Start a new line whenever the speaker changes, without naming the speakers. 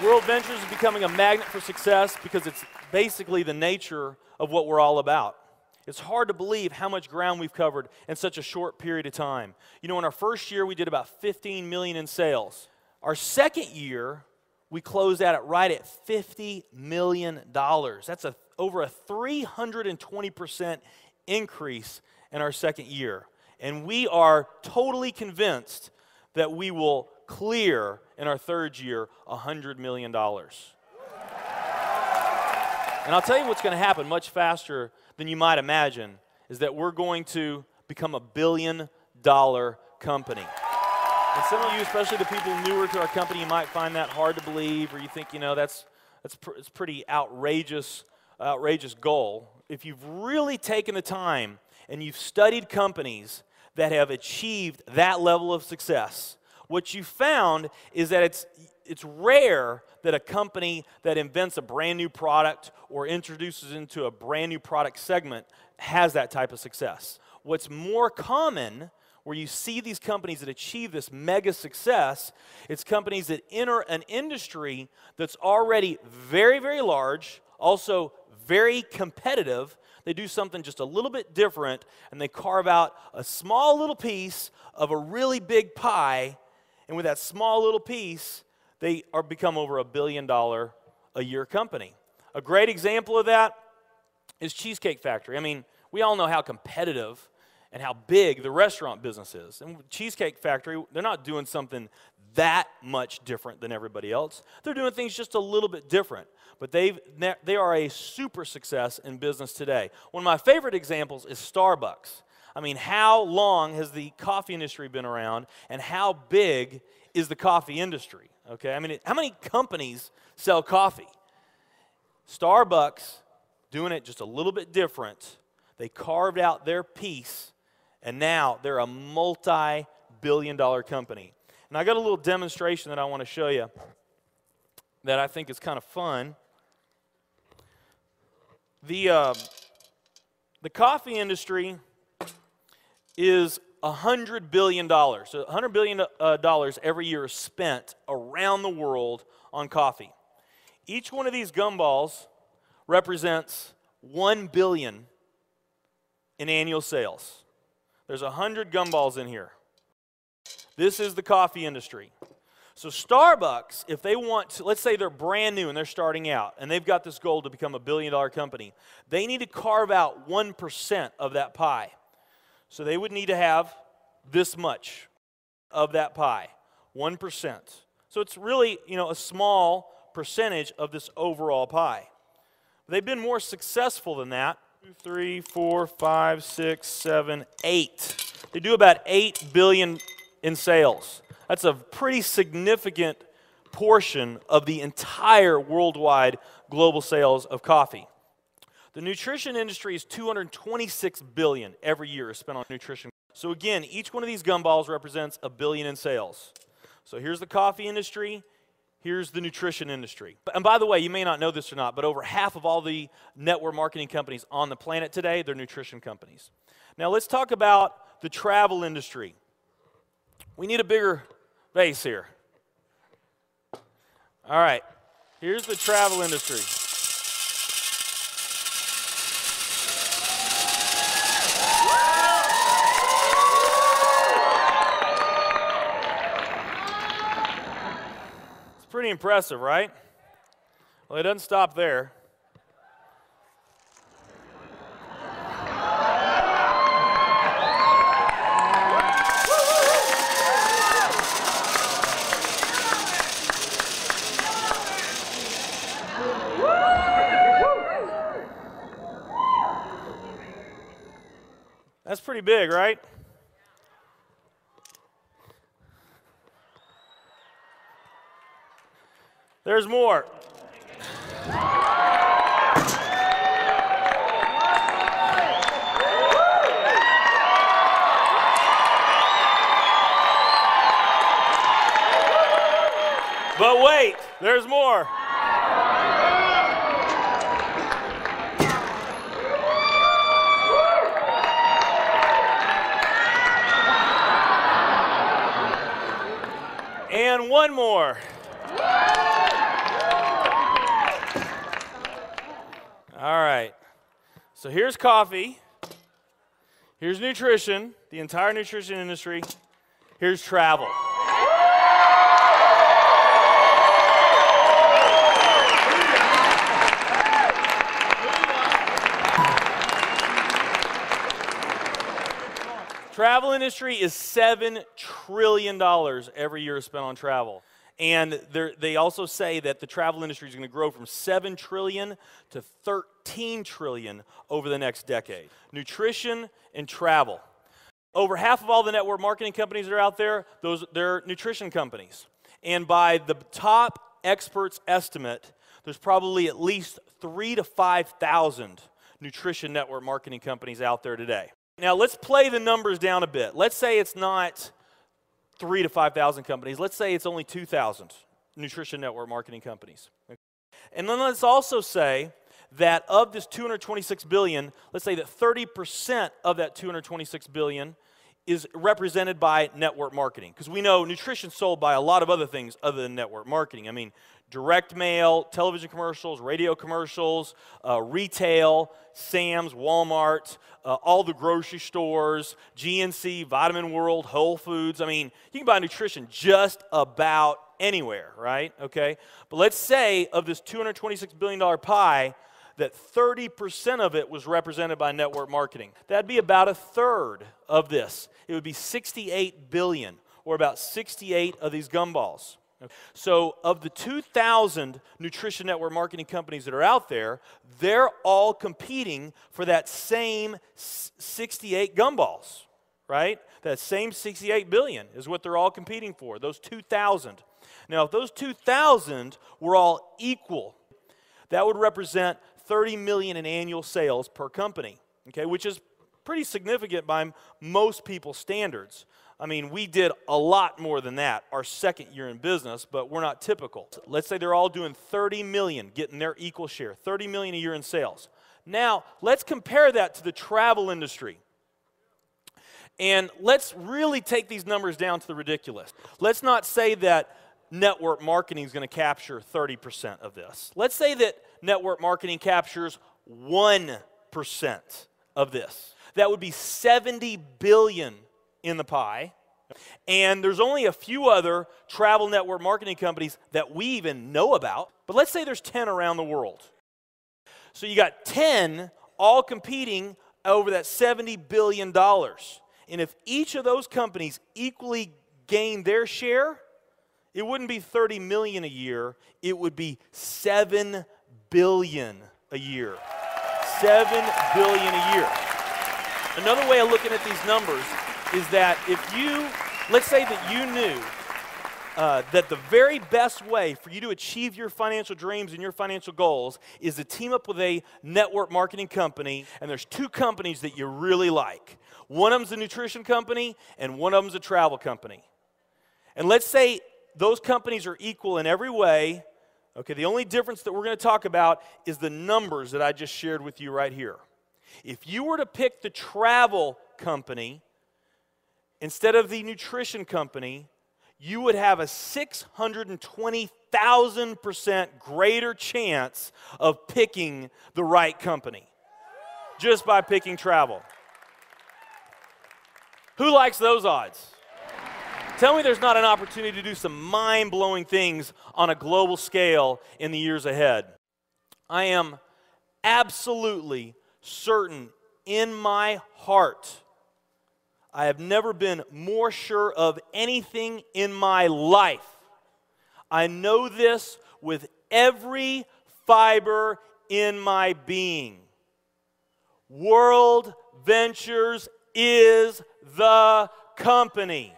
World Ventures is becoming a magnet for success because it's basically the nature of what we're all about. It's hard to believe how much ground we've covered in such a short period of time. You know, in our first year, we did about 15 million in sales. Our second year, we closed out right at $50 million. That's over a 320% increase in our second year. And we are totally convinced that we will clear in our third year $100 million. And I'll tell you what's going to happen much faster than you might imagine is that we're going to become a $1 billion company. And some of you, especially the people newer to our company, you might find that hard to believe, or you think, you know, it's pretty outrageous goal. If you've really taken the time and you've studied companies that have achieved that level of success, what you found is that it's rare that a company that invents a brand new product or introduces into a brand new product segment has that type of success. What's more common, where you see these companies that achieve this mega success, it's companies that enter an industry that's already very, very large, also very competitive. They do something just a little bit different, and they carve out a small little piece of a really big pie. And with that small little piece, they become over $1 billion a year company. A great example of that is Cheesecake Factory. I mean, we all know how competitive and how big the restaurant business is. And Cheesecake Factory, they're not doing something that much different than everybody else. They're doing things just a little bit different. But they are a super success in business today. One of my favorite examples is Starbucks. I mean, how long has the coffee industry been around, and how big is the coffee industry? Okay, I mean, how many companies sell coffee? Starbucks, doing it just a little bit different, they carved out their piece, and now they're a multi-billion-dollar company. And I got a little demonstration that I want to show you that I think is kind of fun. The coffee industry is $100 billion. So $100 billion every year is spent around the world on coffee. Each one of these gumballs represents $1 billion in annual sales. There's 100 gumballs in here. This is the coffee industry. So Starbucks, if they want to, let's say they're brand new and they're starting out, and they've got this goal to become a $1 billion company, they need to carve out 1% of that pie. So they would need to have this much of that pie, 1%. So it's really, you know, a small percentage of this overall pie. They've been more successful than that. 2, 3, 4, 5, 6, 7, 8. They do about $8 billion in sales. That's a pretty significant portion of the entire worldwide global sales of coffee. The nutrition industry is $226 billion every year is spent on nutrition. So again, each one of these gumballs represents $1 billion in sales. So here's the coffee industry, here's the nutrition industry. And by the way, you may not know this or not, but over half of all the network marketing companies on the planet today, they're nutrition companies. Now let's talk about the travel industry. We need a bigger base here. All right, here's the travel industry. Pretty impressive, right? Well, it doesn't stop there. That's pretty big, right? There's more. But wait, there's more. And one more. All right. So here's coffee. Here's nutrition, the entire nutrition industry. Here's travel. Travel industry is $7 trillion every year spent on travel. And they also say that the travel industry is going to grow from $7 trillion to $13 trillion over the next decade. Nutrition and travel. Over half of all the network marketing companies that are out there, they're nutrition companies. And by the top experts' estimate, there's probably at least 3,000 to 5,000 nutrition network marketing companies out there today. Now, let's play the numbers down a bit. Let's say it's not 3,000 to 5,000 companies. Let's say it's only 2,000 nutrition network marketing companies. And then let's also say that of this $226 billion, let's say that 30% of that $226 billion is represented by network marketing. Because we know nutrition's sold by a lot of other things other than network marketing. I mean, direct mail, television commercials, radio commercials, retail, Sam's, Walmart, all the grocery stores, GNC, Vitamin World, Whole Foods. I mean, you can buy nutrition just about anywhere, right? Okay? But let's say of this $226 billion pie, that 30% of it was represented by network marketing. That'd be about a third of this. It would be 68 billion, or about 68 of these gumballs. So of the 2,000 nutrition network marketing companies that are out there, they're all competing for that same 68 gumballs, right? That same 68 billion is what they're all competing for, those 2,000. Now, if those 2,000 were all equal, that would represent 30 million in annual sales per company, okay, which is pretty significant by most people's standards. I mean, we did a lot more than that our second year in business, but we're not typical. Let's say they're all doing 30 million, getting their equal share, 30 million a year in sales. Now, let's compare that to the travel industry. And let's really take these numbers down to the ridiculous. Let's not say that network marketing is going to capture 30% of this. Let's say that network marketing captures 1% of this. That would be 70 billion in the pie. And there's only a few other travel network marketing companies that we even know about. But let's say there's 10 around the world. So you got 10 all competing over that $70 billion. And if each of those companies equally gain their share, it wouldn't be 30 million a year, it would be 7 billion a year. 7 billion a year. Another way of looking at these numbers is that if you, let's say that you knew that the very best way for you to achieve your financial dreams and your financial goals is to team up with a network marketing company, and there's two companies that you really like. One of them's a nutrition company, and one of them's a travel company. And let's say those companies are equal in every way. Okay, the only difference that we're going to talk about is the numbers that I just shared with you right here. If you were to pick the travel company instead of the nutrition company, you would have a 620,000% greater chance of picking the right company just by picking travel. Who likes those odds? Tell me there's not an opportunity to do some mind-blowing things on a global scale in the years ahead. I am absolutely certain in my heart, I have never been more sure of anything in my life. I know this with every fiber in my being. World Ventures is the company.